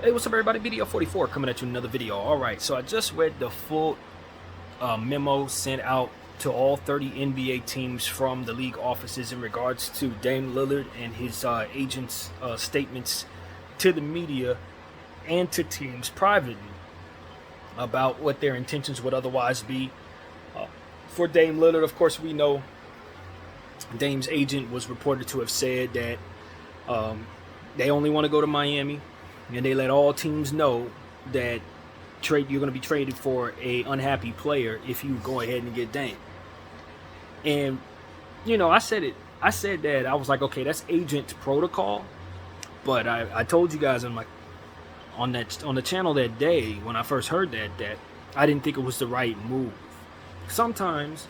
Hey, what's up, everybody? Video 44 coming at you with another video. All right, so I just read the full memo sent out to all 30 NBA teams from the league offices in regards to Dame Lillard and his agents' statements to the media and to teams privately about what their intentions would otherwise be. Uh, for Dame Lillard, of course, we know Dame's agent was reported to have said that they only want to go to Miami, and they let all teams know that you're going to be traded for a unhappy player if you go ahead and get Dame. And I said it. I said that I was like, okay, that's agent protocol. But I told you guys on the channel that day when I first heard that I didn't think it was the right move. Sometimes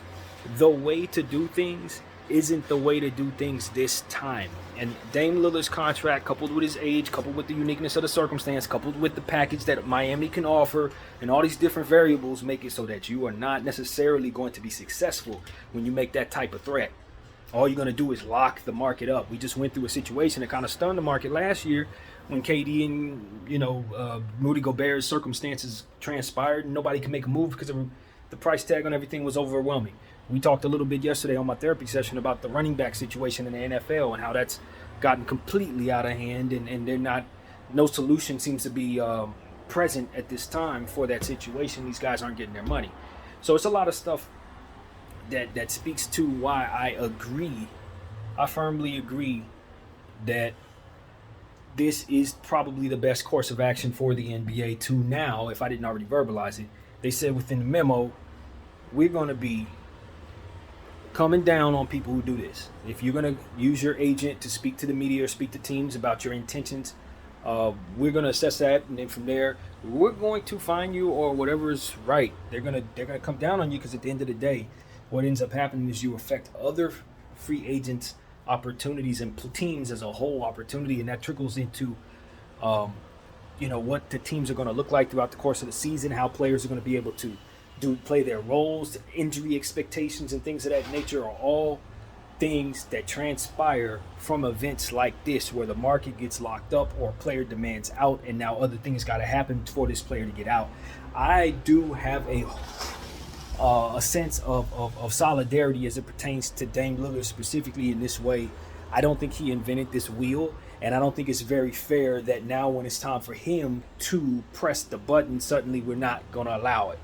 the way to do things isn't the way to do things this time. And Dame Lillard's contract, coupled with his age, coupled with the uniqueness of the circumstance, coupled with the package that Miami can offer, and all these different variables make it so that you are not necessarily going to be successful when you make that type of threat. All you're going to do is lock the market up. We just went through a situation that kind of stunned the market last year when KD and Rudy Gobert's circumstances transpired and nobody could make a move because the price tag on everything was overwhelming. We talked a little bit yesterday on my therapy session about the running back situation in the NFL and how that's gotten completely out of hand, and no solution seems to be present at this time for that situation. These guys aren't getting their money. So it's a lot of stuff that speaks to why I firmly agree that this is probably the best course of action for the NBA to now, if I didn't already verbalize it. They said within the memo, we're going to be coming down on people who do this. If you're going to use your agent to speak to the media or speak to teams about your intentions, we're going to assess that, and then from there, we're going to fine you or whatever is right. They're going to come down on you because at the end of the day, what ends up happening is you affect other free agents' opportunities and teams as a whole opportunity, and that trickles into what the teams are going to look like throughout the course of the season, how players are going to be able to play their roles, injury expectations, and things of that nature are all things that transpire from events like this where the market gets locked up or player demands out, and now other things got to happen for this player to get out. I do have a sense of solidarity as it pertains to Dame Lillard specifically in this way. I don't think he invented this wheel, and I don't think it's very fair that now when it's time for him to press the button, suddenly we're not going to allow it.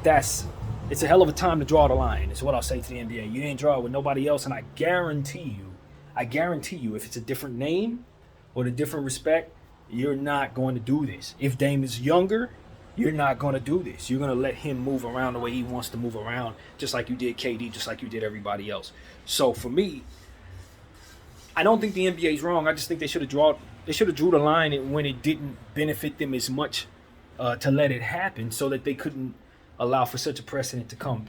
It's a hell of a time to draw the line, is what I'll say to the NBA. You didn't draw it with nobody else, and I guarantee you, if it's a different name or a different respect, you're not going to do this. If Dame is younger, you're not going to do this. You're going to let him move around the way he wants to move around, just like you did KD, just like you did everybody else. So for me, I don't think the NBA is wrong. I just think they should have drew the line when it didn't benefit them as much to let it happen, so that they couldn't allow for such a precedent to come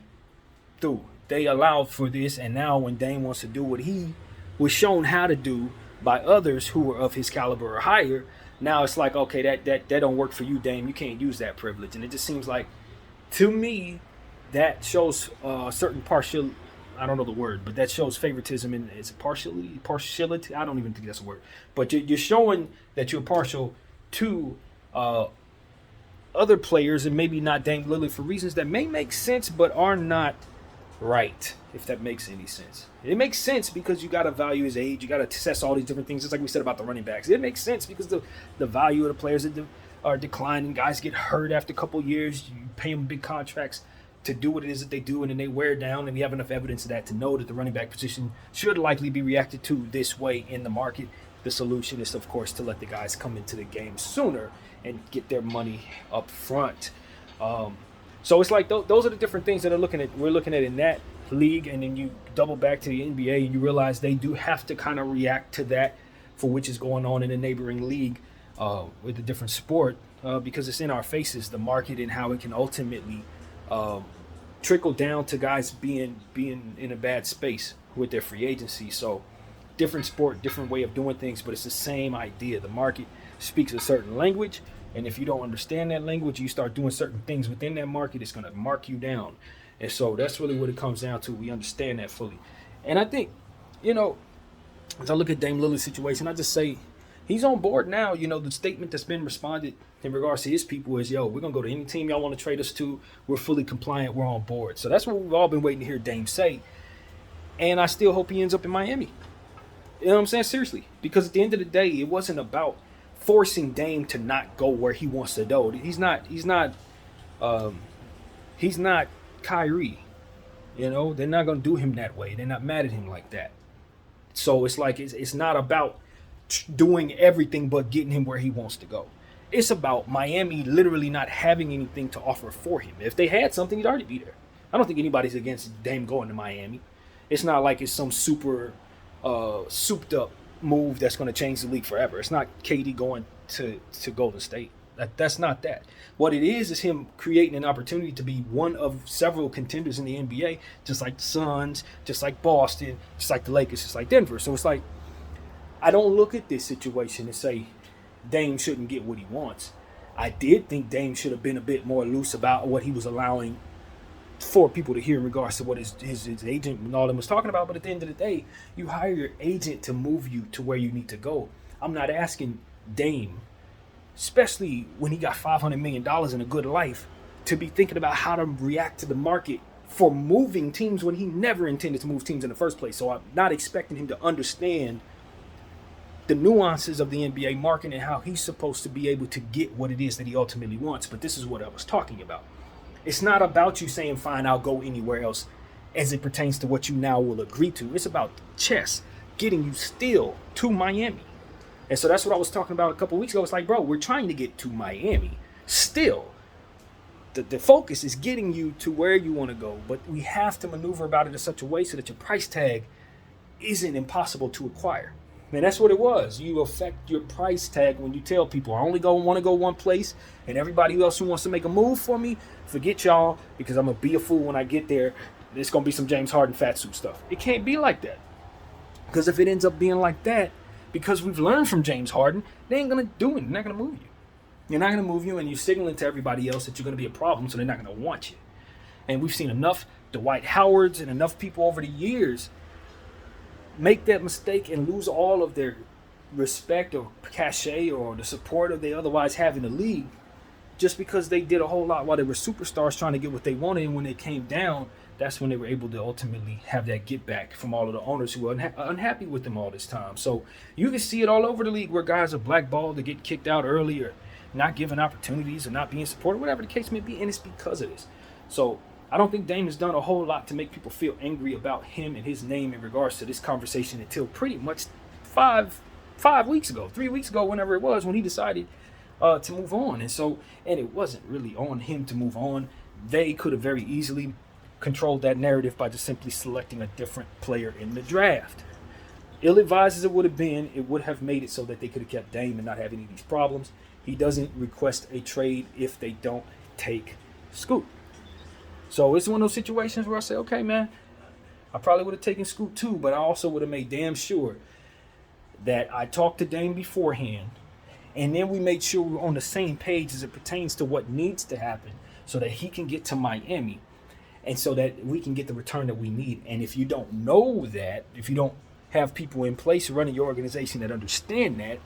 through. They allowed for this, and now when Dame wants to do what he was shown how to do by others who were of his caliber or higher, now it's like, okay, that don't work for you, Dame. You can't use that privilege. And it just seems like, to me, that shows certain partial, I don't know the word, but that shows favoritism, and it's partiality. I don't even think that's a word. But you're showing that you're partial to other players, and maybe not Dame Lillard, for reasons that may make sense but are not right, if that makes any sense. It makes sense because you got to value his age, you got to assess all these different things, just like we said about the running backs. It makes sense because the value of the players that are declining, guys get hurt after a couple years, you pay them big contracts to do what it is that they do, and then they wear down, and we have enough evidence of that to know that the running back position should likely be reacted to this way in the market. The solution is, of course, to let the guys come into the game sooner and get their money up front. So it's like those are the different things that we're looking at in that league, and then you double back to the NBA and you realize they do have to kind of react to that for which is going on in the neighboring league with a different sport, because it's in our faces, the market, and how it can ultimately trickle down to guys being in a bad space with their free agency. So different sport, different way of doing things, but it's the same idea. The market speaks a certain language, and if you don't understand that language, you start doing certain things within that market, it's going to mark you down. And so that's really what it comes down to. We understand that fully. And I think, as I look at Dame Lillard's situation, I just say He's on board now. You know, the statement that's been responded in regards to his people is, yo, we're going to go to any team y'all want to trade us to. We're fully compliant. We're on board. So that's what we've all been waiting to hear Dame say. And I still hope he ends up in Miami. You know what I'm saying? Seriously. Because at the end of the day, it wasn't about forcing Dame to not go where he wants to go. He's not Kyrie. You know, they're not going to do him that way. They're not mad at him like that. So it's like it's not about doing everything but getting him where he wants to go. It's about Miami literally not having anything to offer for him. If they had something, he'd already be there. I don't think anybody's against Dame going to Miami. It's not like it's some super souped up move that's going to change the league forever. It's not KD going to Golden State. That's not that. What it is him creating an opportunity to be one of several contenders in the NBA, just like the Suns, just like Boston, just like the Lakers, just like Denver. So it's like, I don't look at this situation and say Dame shouldn't get what he wants. I did think Dame should have been a bit more loose about what he was allowing for people to hear in regards to what his agent and all them was talking about. But at the end of the day, you hire your agent to move you to where you need to go. I'm not asking Dame, especially when he got $500 million in a good life, to be thinking about how to react to the market for moving teams when he never intended to move teams in the first place. So I'm not expecting him to understand the nuances of the NBA market and how he's supposed to be able to get what it is that he ultimately wants. But this is what I was talking about. It's not about you saying, fine, I'll go anywhere else as it pertains to what you now will agree to. It's about chess getting you still to Miami. And so that's what I was talking about a couple weeks ago. It's like, bro, we're trying to get to Miami. Still, the focus is getting you to where you want to go. But we have to maneuver about it in such a way so that your price tag isn't impossible to acquire. Man, that's what it was. You affect your price tag when you tell people, I only want to go one place, and everybody else who wants to make a move for me, forget y'all, because I'm going to be a fool when I get there. It's going to be some James Harden fat suit stuff. It can't be like that. Because if it ends up being like that, because we've learned from James Harden, they ain't going to do it. They're not going to move you. You're not going to move you, and you're signaling to everybody else that you're going to be a problem, so they're not going to want you. And we've seen enough Dwight Howards and enough people over the years make that mistake and lose all of their respect or cachet or the support that they otherwise have in the league just because they did a whole lot while they were superstars trying to get what they wanted. And when they came down, that's when they were able to ultimately have that get back from all of the owners who were unhappy with them all this time. So you can see it all over the league where guys are blackballed to get kicked out early or not given opportunities or not being supported, whatever the case may be, and it's because of this. So I don't think Dame has done a whole lot to make people feel angry about him and his name in regards to this conversation until pretty much 3 weeks ago, whenever it was, when he decided to move on. And it wasn't really on him to move on. They could have very easily controlled that narrative by just simply selecting a different player in the draft. Ill-advised as it would have been, it would have made it so that they could have kept Dame and not have any of these problems. He doesn't request a trade if they don't take Scoot. So it's one of those situations where I say, okay, man, I probably would have taken Scoot too, but I also would have made damn sure that I talked to Dame beforehand, and then we made sure we were on the same page as it pertains to what needs to happen so that he can get to Miami and so that we can get the return that we need. And if you don't know that, if you don't have people in place running your organization that understand that,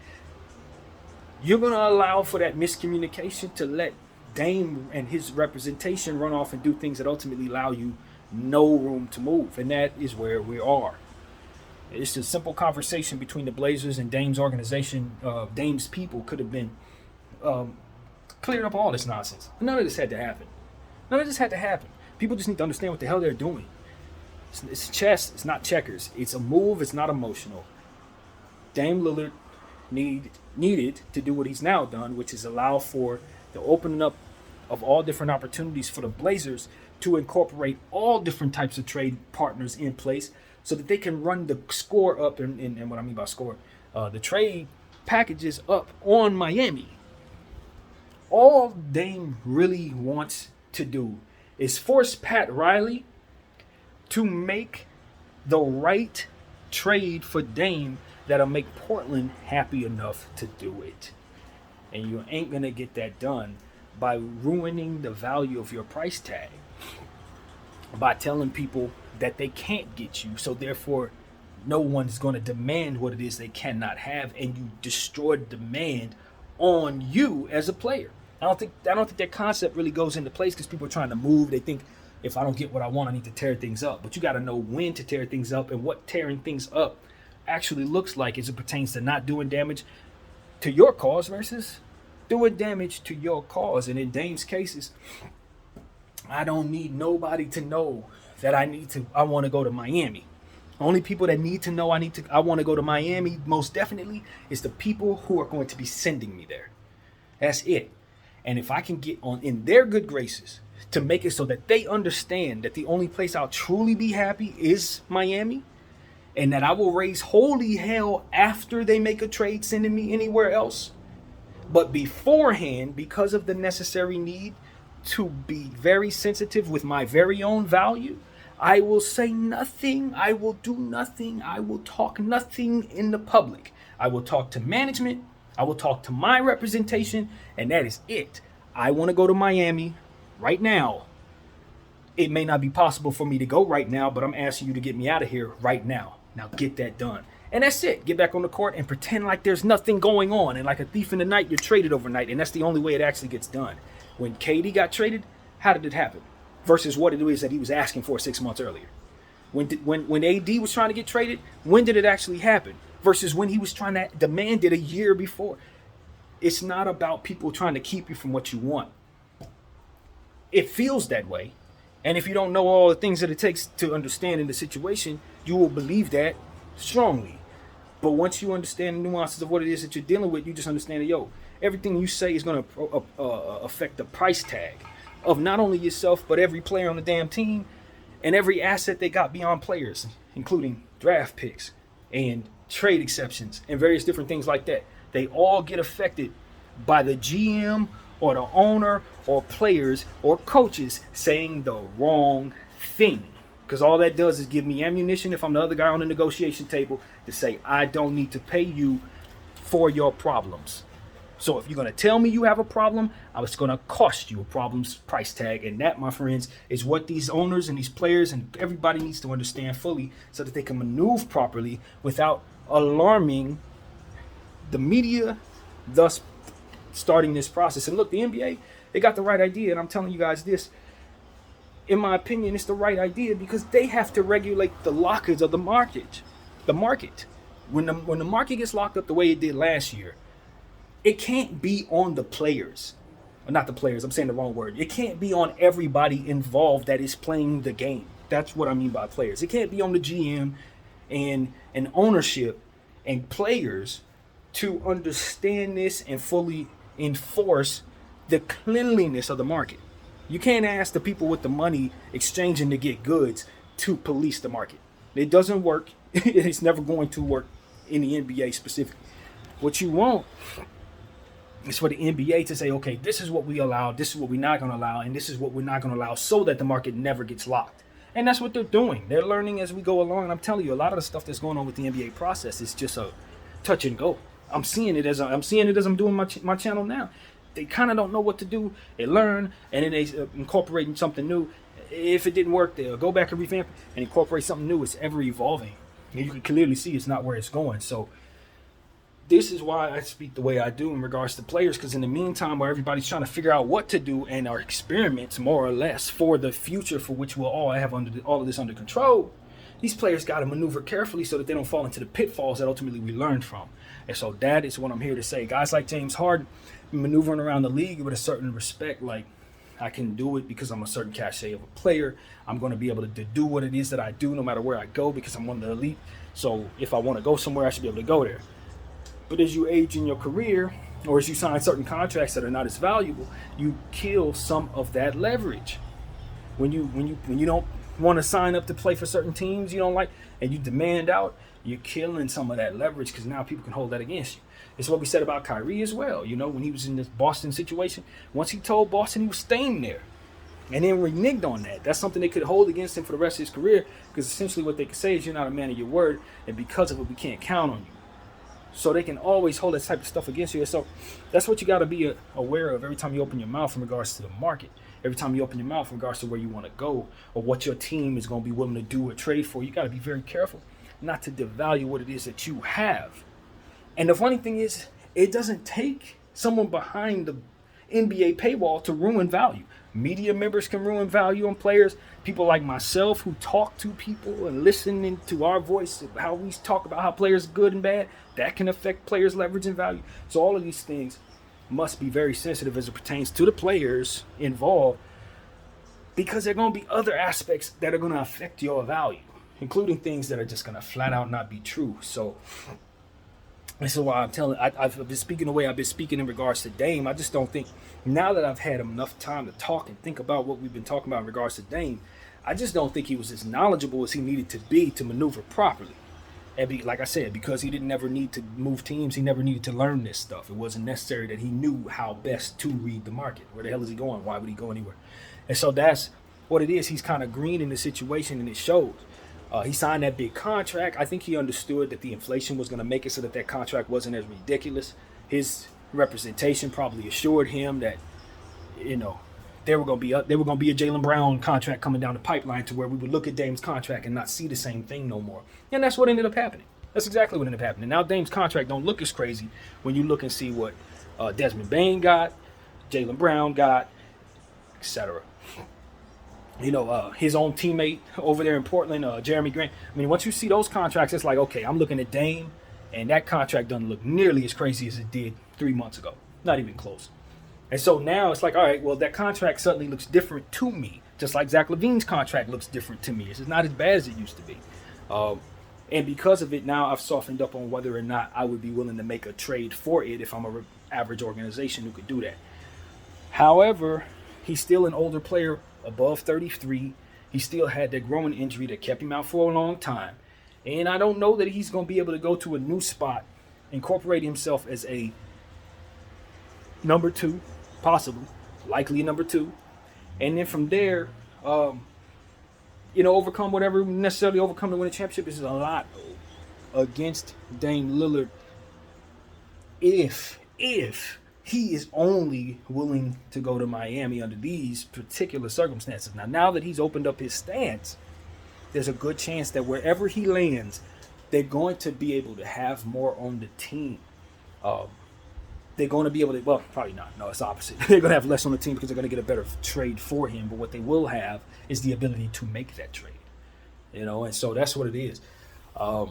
you're going to allow for that miscommunication to let Dame and his representation run off and do things that ultimately allow you no room to move. And that is where we are. It's a simple conversation between the Blazers and Dame's organization. Dame's people could have been cleared up all this nonsense. None of this had to happen. People just need to understand what the hell they're doing. It's chess. It's not checkers. It's a move. It's not emotional. Dame Lillard needed to do what he's now done, which is allow for the opening up of all different opportunities for the Blazers to incorporate all different types of trade partners in place so that they can run the score up, and what I mean by score, the trade packages up on Miami. All Dame really wants to do is force Pat Riley to make the right trade for Dame that'll make Portland happy enough to do it. And you ain't going to get that done by ruining the value of your price tag, by telling people that they can't get you, so therefore No one's going to demand what it is they cannot have, and you destroy the demand on you as a player. I don't think that concept really goes into place because people are trying to move. They think if I don't get what I want, I need to tear things up. But you got to know when to tear things up and what tearing things up actually looks like as it pertains to not doing damage to your cause versus doing damage to your cause. And in Dame's cases, I don't need nobody to know that I want to go to Miami. Only people that need to know I want to go to Miami most definitely is the people who are going to be sending me there. That's it. And if I can get on in their good graces to make it so that they understand that the only place I'll truly be happy is Miami, and that I will raise holy hell after they make a trade sending me anywhere else. But beforehand, because of the necessary need to be very sensitive with my very own value, I will say nothing. I will do nothing. I will talk nothing in the public. I will talk to management. I will talk to my representation, and that is it. I want to go to Miami right now. It may not be possible for me to go right now, but I'm asking you to get me out of here right now. Now get that done. And that's it. Get back on the court and pretend like there's nothing going on. And like a thief in the night, you're traded overnight. And that's the only way it actually gets done. When KD got traded, how did it happen? Versus what it is that he was asking for 6 months earlier. When AD was trying to get traded, when did it actually happen? Versus when he was trying to demand it a year before. It's not about people trying to keep you from what you want. It feels that way. And if you don't know all the things that it takes to understand in the situation, you will believe that strongly. But once you understand the nuances of what it is that you're dealing with, you just understand that, everything you say is going to affect the price tag of not only yourself, but every player on the damn team and every asset they got beyond players, including draft picks and trade exceptions and various different things like that. They all get affected by the GM or the owner or players or coaches saying the wrong thing. Because all that does is give me ammunition if I'm the other guy on the negotiation table to say, I don't need to pay you for your problems. So if you're going to tell me you have a problem, it's going to cost you a problem's price tag. And that, my friends, is what these owners and these players and everybody needs to understand fully so that they can maneuver properly without alarming the media, thus starting this process. And look, the NBA, they got the right idea. And I'm telling you guys this, in my opinion, it's the right idea because they have to regulate the lockers of the market. The market. When the market gets locked up the way it did last year, it can't be on the players. Not the players, I'm saying the wrong word. It can't be on everybody involved that is playing the game. That's what I mean by players. It can't be on the GM and ownership and players to understand this and fully enforce the cleanliness of the market. You can't ask the people with the money exchanging to get goods to police the market. It doesn't work. It's never going to work in the NBA specifically. What you want is for the NBA to say, okay, this is what we allow, this is what we're not going to allow, and this is what we're not going to allow so that the market never gets locked. And that's what they're doing. They're learning as we go along. And I'm telling you, a lot of the stuff that's going on with the NBA process is just a touch and go. I'm seeing it as I'm doing my channel now. They kind of don't know what to do. They learn, and then they incorporate something new. If it didn't work, they'll go back and revamp and incorporate something new. It's ever evolving. And you can clearly see it's not where it's going. So this is why I speak the way I do in regards to players, because in the meantime, while everybody's trying to figure out what to do and our experiments more or less for the future for which we'll all have all of this under control, these players got to maneuver carefully so that they don't fall into the pitfalls that ultimately we learned from. And so that is what I'm here to say. Guys like James Harden maneuvering around the league with a certain respect, like I can do it because I'm a certain cachet of a player. I'm going to be able to do what it is that I do no matter where I go because I'm one of the elite. So if I want to go somewhere, I should be able to go there. But as you age in your career, or as you sign certain contracts that are not as valuable, you kill some of that leverage. When you don't want to sign up to play for certain teams you don't like, and you demand out, you're killing some of that leverage because now people can hold that against you. It's what we said about Kyrie as well. When he was in this Boston situation, once he told Boston he was staying there, and then reneged on that, that's something they could hold against him for the rest of his career, because essentially what they could say is you're not a man of your word, and because of it, we can't count on you. So they can always hold that type of stuff against you. So that's what you got to be aware of every time you open your mouth in regards to the market. Every time you open your mouth in regards to where you want to go or what your team is going to be willing to do or trade for. You got to be very careful not to devalue what it is that you have. And the funny thing is, it doesn't take someone behind the NBA paywall to ruin value. Media members can ruin value on players. People like myself who talk to people and listen to our voice, how we talk about how players are good and bad, that can affect players' leverage and value. So all of these things must be very sensitive as it pertains to the players involved, because there are going to be other aspects that are going to affect your value, including things that are just going to flat out not be true. So this is why I've been speaking the way I've been speaking in regards to Dame. I just don't think, now that I've had enough time to talk and think about what we've been talking about in regards to Dame, I just don't think he was as knowledgeable as he needed to be to maneuver properly. And like I said, because he didn't ever need to move teams, he never needed to learn this stuff. It wasn't necessary that he knew how best to read the market. Where the hell is he going? Why would he go anywhere? And so that's what it is. He's kind of green in the situation, and it shows. He signed that big contract. I think he understood that the inflation was going to make it so that that contract wasn't as ridiculous. His representation probably assured him that, there were going to be a Jaylen Brown contract coming down the pipeline, to where we would look at Dame's contract and not see the same thing no more. And that's what ended up happening. That's exactly what ended up happening. Now Dame's contract don't look as crazy when you look and see what Desmond Bane got, Jaylen Brown got, etc. His own teammate over there in Portland, Jeremy Grant. I mean, once you see those contracts, it's like, okay, I'm looking at Dame, and that contract doesn't look nearly as crazy as it did 3 months ago. Not even close. And so now it's like, all right, well, that contract suddenly looks different to me, just like Zach LaVine's contract looks different to me. It's not as bad as it used to be. And because of it, now I've softened up on whether or not I would be willing to make a trade for it if I'm an average organization who could do that. However, he's still an older player, above 33. He still had that growing injury that kept him out for a long time. And I don't know that he's going to be able to go to a new spot, incorporate himself as a number two, possibly, likely a number two. And then from there, overcome whatever necessarily overcome to win a championship. This is a lot against Dame Lillard if he is only willing to go to Miami under these particular circumstances. Now that he's opened up his stance, there's a good chance that wherever he lands, they're going to be able to have more on the team. They're going to be able to, well, probably not. No, it's opposite. They're going to have less on the team because they're going to get a better trade for him. But what they will have is the ability to make that trade. And so that's what it is. I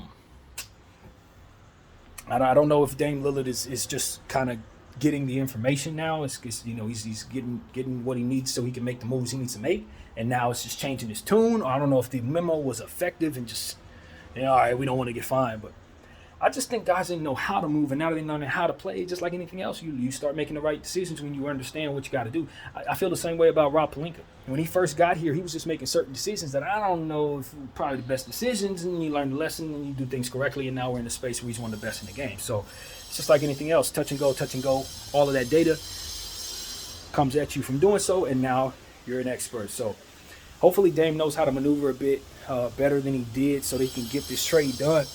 don't know if Dame Lillard is just kind of getting the information now. It's he's getting what he needs so he can make the moves he needs to make, and now it's just changing his tune. Or I don't know if the memo was effective and just all right, we don't want to get fined, but I just think guys didn't know how to move, and now that they know how to play, just like anything else, you start making the right decisions when you understand what you got to do. I feel the same way about Rob Pelinka. When he first got here, he was just making certain decisions that I don't know if were probably the best decisions, and you learn the lesson and you do things correctly, and now we're in a space where he's one of the best in the game. So it's just like anything else, touch and go, all of that data comes at you from doing so, and now you're an expert. So hopefully Dame knows how to maneuver a bit better than he did so that he can get this trade done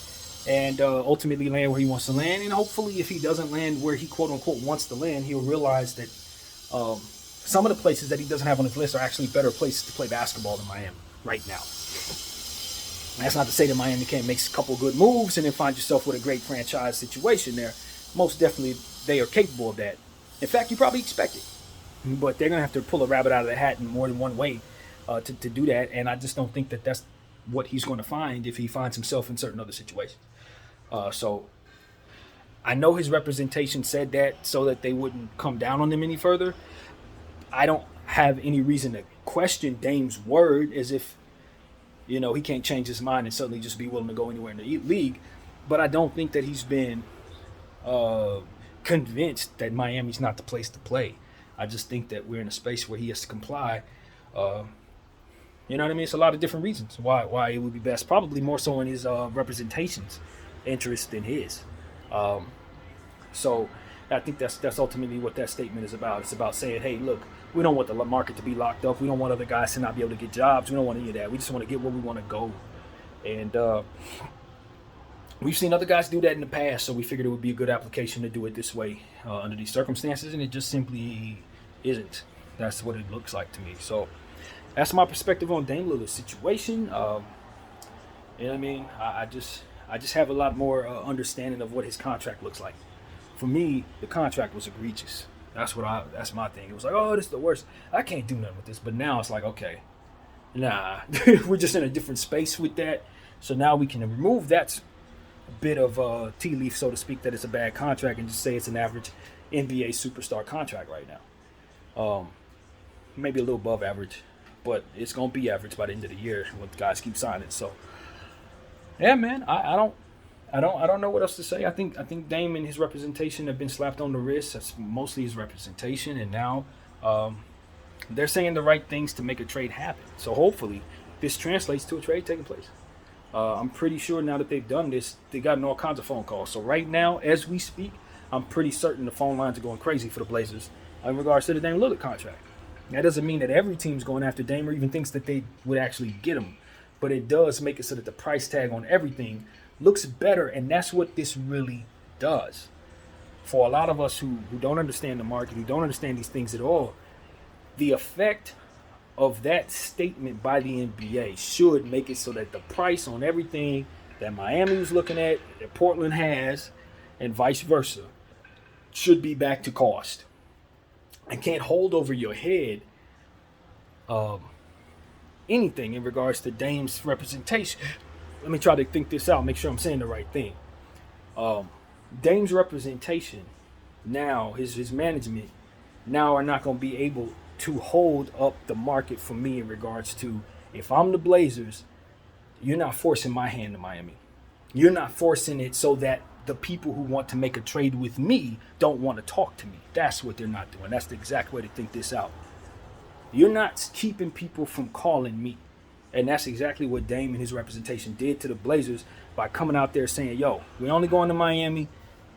and ultimately land where he wants to land. And hopefully if he doesn't land where he quote-unquote wants to land, he'll realize that some of the places that he doesn't have on his list are actually better places to play basketball than Miami right now. And that's not to say that Miami can't make a couple good moves and then find yourself with a great franchise situation there. Most definitely they are capable of that. In fact, you probably expect it. But they're going to have to pull a rabbit out of the hat in more than one way to do that. And I just don't think that that's what he's going to find if he finds himself in certain other situations. So I know his representation said that so that they wouldn't come down on them any further. I don't have any reason to question Dame's word as if, he can't change his mind and suddenly just be willing to go anywhere in the league. But I don't think that he's been convinced that Miami's not the place to play. I just think that we're in a space where he has to comply. You know what I mean? It's a lot of different reasons why it would be best. Probably more so in his representation's interest than his. So I think that's ultimately what that statement is about. It's about saying, hey, look, we don't want the market to be locked up. We don't want other guys to not be able to get jobs. We don't want any of that. We just want to get where we want to go. And we've seen other guys do that in the past, so we figured it would be a good application to do it this way under these circumstances, and it just simply isn't. That's what it looks like to me. So that's my perspective on Dame Lillard's situation. You know what I mean? I just have a lot more understanding of what his contract looks like. For me, the contract was egregious. That's my thing. It was like, oh, this is the worst. I can't do nothing with this. But now it's like, okay, nah, we're just in a different space with that. So now we can remove that bit of tea leaf, so to speak, that it's a bad contract, and just say it's an average NBA superstar contract right now. Maybe a little above average, but it's gonna be average by the end of the year when guys keep signing. So, yeah, man, I don't know what else to say. I think Dame and his representation have been slapped on the wrist. That's mostly his representation, and now they're saying the right things to make a trade happen. So hopefully, this translates to a trade taking place. I'm pretty sure now that they've done this, they gotten all kinds of phone calls. So right now, as we speak, I'm pretty certain the phone lines are going crazy for the Blazers in regards to the Dame Lillard contract. That doesn't mean that every team's going after Dame or even thinks that they would actually get him. But it does make it so that the price tag on everything looks better, and that's what this really does. For a lot of us who don't understand the market, who don't understand these things at all, the effect of that statement by the NBA should make it so that the price on everything that Miami was looking at, that Portland has, and vice versa, should be back to cost. I can't hold over your head anything in regards to Dame's representation. Let me try to think this out, make sure I'm saying the right thing. Dame's representation now, his management, now are not going to be able to hold up the market for me in regards to, if I'm the Blazers, you're not forcing my hand to Miami. You're not forcing it so that the people who want to make a trade with me don't want to talk to me. That's what they're not doing. That's the exact way to think this out. You're not keeping people from calling me. And that's exactly what Dame and his representation did to the Blazers by coming out there saying, yo, we're only going to Miami,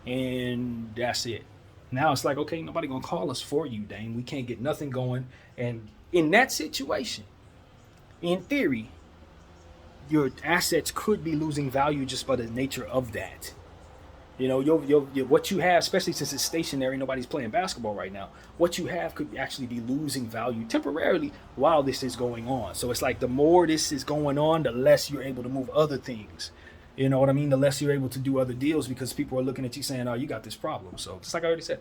and that's it. Now it's like, okay, nobody going to call us for you, Dame. We can't get nothing going. And in that situation, in theory, your assets could be losing value just by the nature of that. You know, what you have, especially since it's stationary, nobody's playing basketball right now, what you have could actually be losing value temporarily while this is going on. So it's like the more this is going on, the less you're able to move other things. You know what I mean? The less you're able to do other deals because people are looking at you saying, oh, you got this problem. So just like I already said,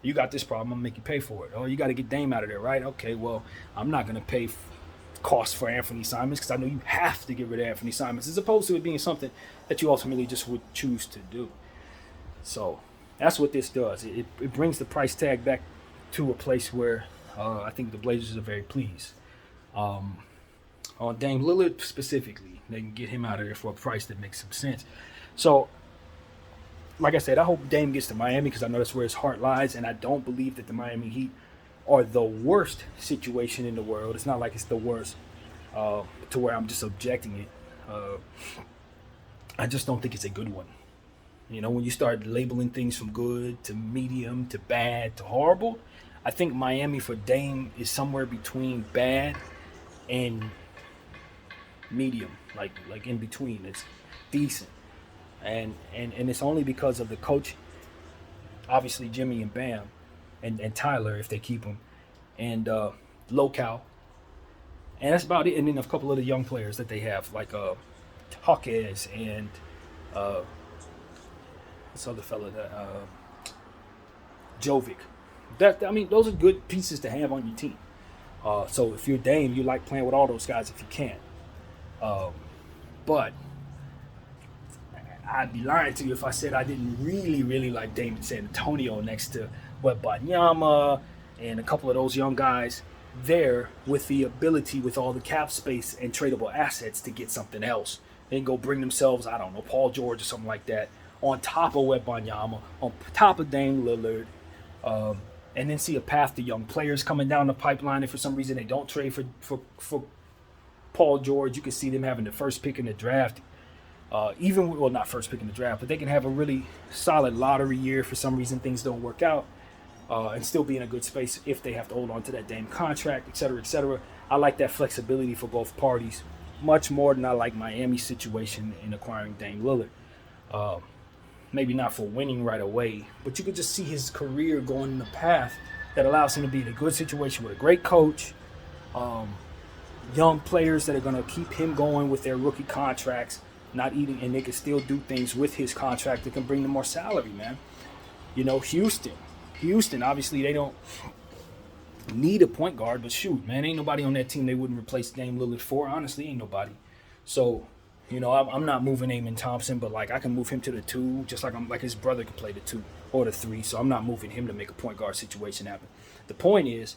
you got this problem, I'm going to make you pay for it. Oh, you got to get Dame out of there, right? Okay, well, I'm not going to pay cost for Anthony Simons because I know you have to get rid of Anthony Simons, as opposed to it being something that you ultimately just would choose to do. So that's what this does. It brings the price tag back to a place where I think the Blazers are very pleased. On Dame Lillard specifically, they can get him out of there for a price that makes some sense. So, like I said, I hope Dame gets to Miami because I know that's where his heart lies, and I don't believe that the Miami Heat are the worst situation in the world. It's not like it's the worst to where I'm just objecting it. I just don't think it's a good one. You know, when you start labeling things from good to medium to bad to horrible, I think Miami for Dame is somewhere between bad and medium, like in between. It's decent, and it's only because of the coach, obviously Jimmy and Bam, and Tyler if they keep him, and Local, and that's about it. And then a couple of the young players that they have, like Hawkes and this other fella, that Jovic. Those are good pieces to have on your team. So if you're Dame, you like playing with all those guys if you can. But I'd be lying to you if I said I didn't really like Dame in San Antonio next to Wembanyama and a couple of those young guys there with the ability, with all the cap space and tradable assets, to get something else and go bring themselves, I don't know, Paul George or something like that, on top of Wembanyama, on top of Dame Lillard, and then see a path to young players coming down the pipeline. If for some reason they don't trade for Paul George, you can see them having the first pick in the draft. Not first pick in the draft, but they can have a really solid lottery year. For some reason things don't work out, and still be in a good space if they have to hold on to that Dame contract, et cetera, et cetera. I like that flexibility for both parties much more than I like Miami's situation in acquiring Dame Lillard. Maybe not for winning right away, but you could just see his career going in a path that allows him to be in a good situation with a great coach, young players that are going to keep him going with their rookie contracts, not eating, and they can still do things with his contract that can bring them more salary, man. You know, Houston, obviously they don't need a point guard, but shoot, man, ain't nobody on that team they wouldn't replace Dame Lillard for. Honestly, ain't nobody. So, you know, I'm not moving Amen Thompson, but like I can move him to the 2, just like his brother can play the 2 or the 3. So I'm not moving him to make a point guard situation happen. The point is,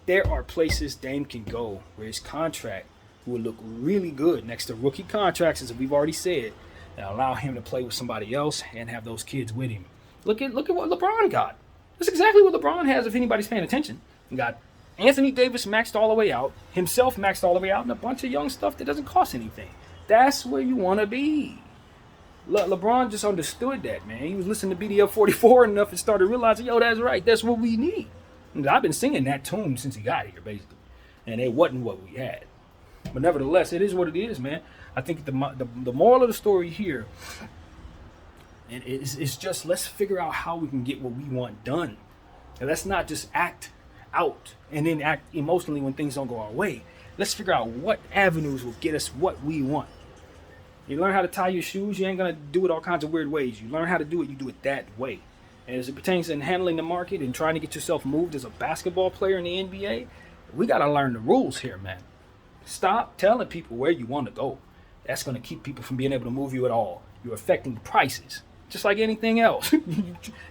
there are places Dame can go where his contract will look really good next to rookie contracts, as we've already said, and allow him to play with somebody else and have those kids with him. Look at what LeBron got. That's exactly what LeBron has if anybody's paying attention. He got Anthony Davis maxed all the way out, himself maxed all the way out, and a bunch of young stuff that doesn't cost anything. That's where you want to be. LeBron just understood that, man. He was listening to BDL 44 enough and started realizing, yo, that's right. That's what we need. And I've been singing that tune since he got here, basically. And it wasn't what we had. But nevertheless, it is what it is, man. I think the moral of the story here, and it's just let's figure out how we can get what we want done. And let's not just act out and then act emotionally when things don't go our way. Let's figure out what avenues will get us what we want. You learn how to tie your shoes, you ain't going to do it all kinds of weird ways. You learn how to do it, you do it that way. And as it pertains to handling the market and trying to get yourself moved as a basketball player in the NBA, we got to learn the rules here, man. Stop telling people where you want to go. That's going to keep people from being able to move you at all. You're affecting the prices, just like anything else.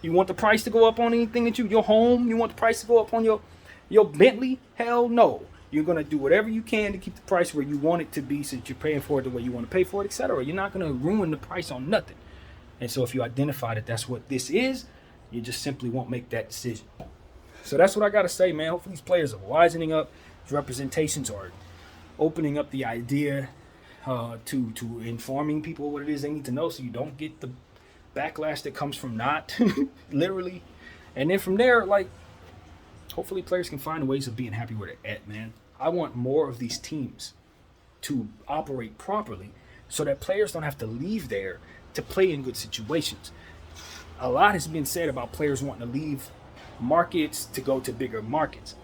You want the price to go up on anything that your home? You want the price to go up on your Bentley? Hell no. You're going to do whatever you can to keep the price where you want it to be so that you're paying for it the way you want to pay for it, etc. You're not going to ruin the price on nothing. And so if you identify that that's what this is, you just simply won't make that decision. So that's what I got to say, man. Hopefully these players are wisening up. These representations are opening up the idea to informing people what it is they need to know so you don't get the backlash that comes from not, literally. And then from there, like, hopefully players can find ways of being happy where they're at, man. I want more of these teams to operate properly so that players don't have to leave there to play in good situations. A lot has been said about players wanting to leave markets to go to bigger markets.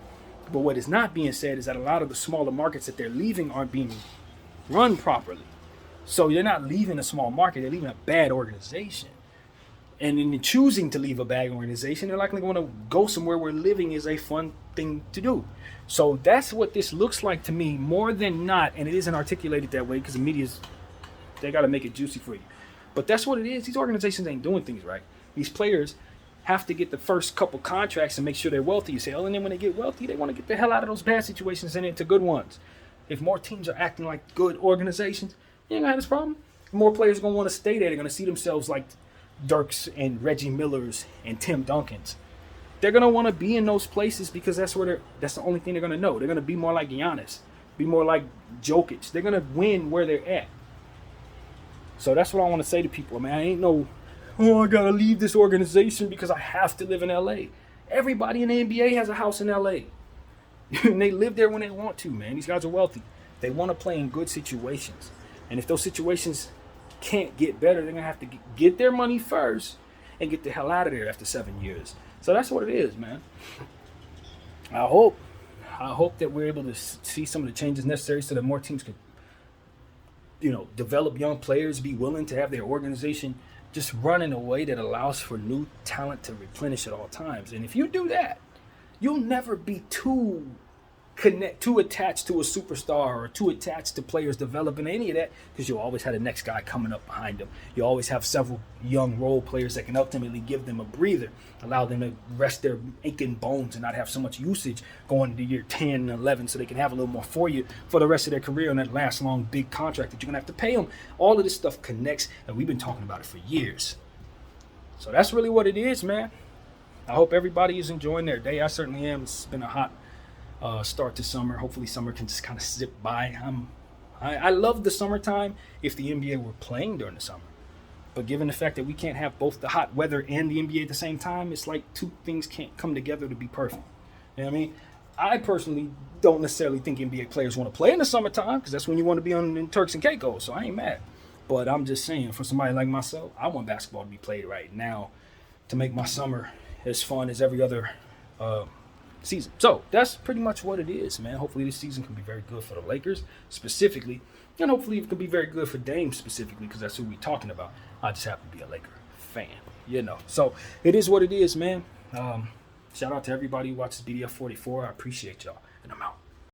But what is not being said is that a lot of the smaller markets that they're leaving aren't being run properly. So they're not leaving a small market, they're leaving a bad organization. And in choosing to leave a bad organization, they're likely going to go somewhere where living is a fun thing to do. So that's what this looks like to me, more than not. And it isn't articulated that way because the media's, they got to make it juicy for you. But that's what it is. These organizations ain't doing things right. These players have to get the first couple contracts and make sure they're wealthy. You say, oh, and then when they get wealthy, they want to get the hell out of those bad situations and into good ones. If more teams are acting like good organizations, you ain't going to have this problem. More players are going to want to stay there. They're going to see themselves like Dirks and Reggie Millers and Tim Duncans. They're going to want to be in those places because that's where that's the only thing they're going to know. They're going to be more like Giannis, be more like Jokic. They're going to win where they're at. So that's what I want to say to people, man. I ain't no, oh, I got to leave this organization because I have to live in LA. Everybody in the NBA has a house in LA. And they live there when they want to, man. These guys are wealthy. They want to play in good situations. And if those situations can't get better, they're going to have to get their money first and get the hell out of there after 7 years. So that's what it is, man. I hope that we're able to see some of the changes necessary so that more teams could, develop young players, be willing to have their organization just run in a way that allows for new talent to replenish at all times. And if you do that, you'll never be too attached to a superstar or too attached to players developing any of that, because you'll always have the next guy coming up behind them. You always have several young role players that can ultimately give them a breather, allow them to rest their aching bones and not have so much usage going into year 10 and 11, so they can have a little more for you for the rest of their career on that last long big contract that you're going to have to pay them. All of this stuff connects, and we've been talking about it for years. So that's really what it is, man. I hope everybody is enjoying their day. I certainly am. It's been a hot start to summer. Hopefully summer can just kind of zip by. I love the summertime if the NBA were playing during the summer. But given the fact that we can't have both the hot weather and the NBA at the same time, it's like two things can't come together to be perfect. You know what I mean? I personally don't necessarily think NBA players want to play in the summertime because that's when you want to be on Turks and Caicos, so I ain't mad. But I'm just saying, for somebody like myself, I want basketball to be played right now to make my summer as fun as every other season. So that's pretty much what it is, man. Hopefully this season can be very good for the Lakers specifically, and hopefully it can be very good for Dame specifically, because that's who we're talking about. I just happen to be a Laker fan, you know. So it is what it is, man. Shout out to everybody who watches BDF 44. I appreciate y'all, and I'm out.